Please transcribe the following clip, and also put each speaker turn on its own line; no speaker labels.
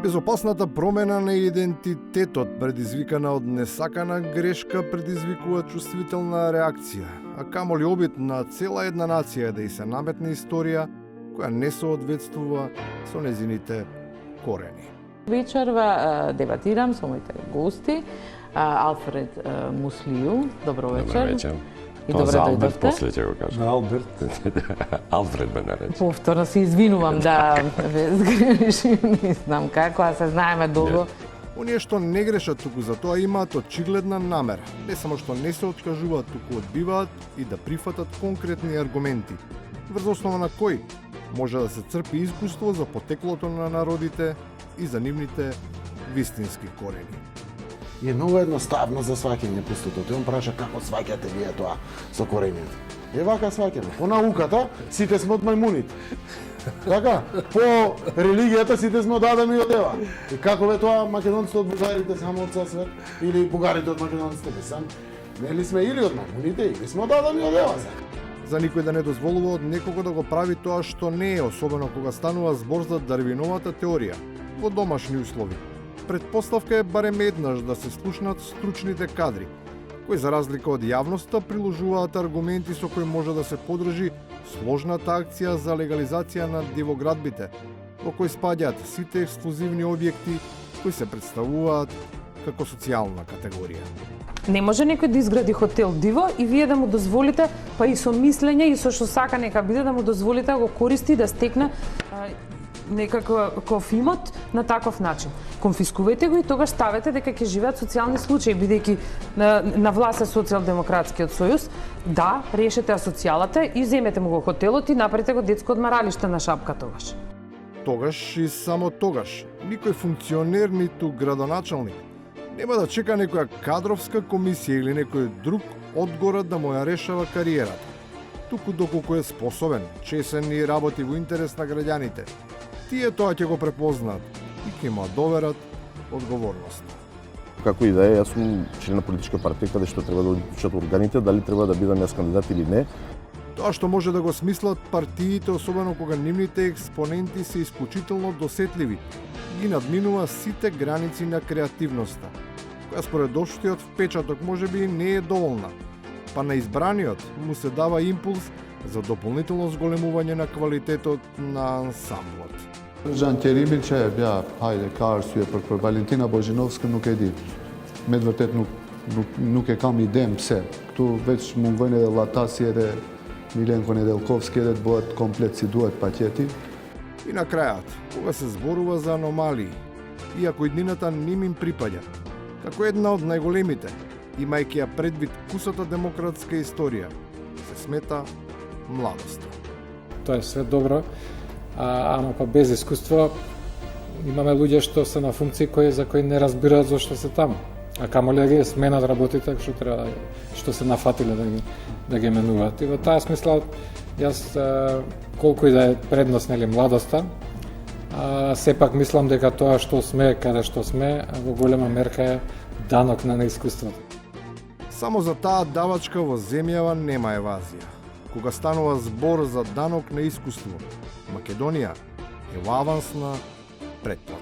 Безопасната промена на идентитетот, предизвикана од несакана грешка, предизвикува чувствителна реакција, а камоли обид на цела една нација да и се наметне историја која не соодветствува со незините корени.
Вечерва дебатирам со моите гости, Алфред Муслију. Добро вечер.
Добро вечер.
И
Тоа
добре
за Алберт
дојдовте.
после ќе го кажам.
Алберт.
Алфред ме нарече.
Повторно се извинувам да ве сгрешим, не знам како, а се знаеме долго.
Оние што не грешат, туку за тоа имаат очигледна намера. Не само што не се откажуваат, туку одбиваат и да прифатат конкретни аргументи, врз основа на кои може да се црпи искуство за потеклото на народите и за нивните вистински корени.
И е многу едноставно за сваќање пустото. Тој он праша како сваќате вие тоа со корените. Е вака сваќаме. По науката сите сме од мајмуните. Така, по религијата сите сме од Адам и од Ева. И како бе тоа македонците од бугарите само од цел свет или бугарите од македонците сам? Нели сме или од мајмуните или сме од Адам и од Ева?
За никој да не дозволува од некого да го прави тоа што не е, особено кога станува збор за Дарвиновата теорија во домашни услови. Предпоставка е барем еднаш да се слушнат стручните кадри, кои за разлика од јавноста приложуваат аргументи со кои може да се подржи сложната акција за легализација на дивоградбите, во кои спаѓаат сите ексклузивни објекти кои се представуваат како социјална категорија.
Не може некој да изгради хотел диво и вие да му дозволите, па и со мислење и со што сака нека биде, да му дозволите да го користи, да стекне некаков имот на таков начин. Конфискувајте го и тогаш ставете дека ќе живеат социјални случаи, бидејќи на власт е Социјалдемократскиот сојуз. Да, решете асоцијалата и земете му го хотелот и направите го детско одмаралиште на Шапка тогаш.
Тогаш и само тогаш никој функционер ниту градоначалник нема да чека некоја кадровска комисија или некој друг одгоре да му ја решава кариерата. Туку доколку е способен, чесен и работи во интерес на граѓаните, тие тоа ќе го препознаат и ќе му доверат одговорност.
Како и да е, јас сум член на политичка партија каде што треба да одлучат органите дали треба да бидам јас кандидат или не.
Тоа што може да го смислат партиите, особено кога нивните експоненти се исклучително досетливи, ги надминува сите граници на креативноста, која според општиот впечаток можеби не е доволна, па на избраниот му се дава импулс за дополнително зголемување на квалитетот на ансамблот.
Жан Керимич е бја, хајде, ка арсуе për Валентина Божиновска nuk e di. Me të vërtet nuk e kam idem pse. Ktu veç mungon edhe Llatasi edhe Milenko Nedelkovski edhe të bëhet komplet si duhet пакети.
И на крајот, кога се зборува за аномалии, иако иднината ним им припаѓа, како една од најголемите, имајќи ја предвид кусата демократска историја, се смета младоста.
Тоа е све добро, ама па без искуство имаме луѓе што се на функции за кои не разбираат зошто се таму. А камоли да ги сменат работите што треба што се нафатиле да ги менуваат. И во таа смисла јас колку и да е предност нели младоста, сепак мислам дека тоа што сме каде што сме во голема мерка е данок на неискуството.
Само за таа давачка во земјава нема евазија. Кога станува збор за данок на искуство, Македонија е во авансна предплата.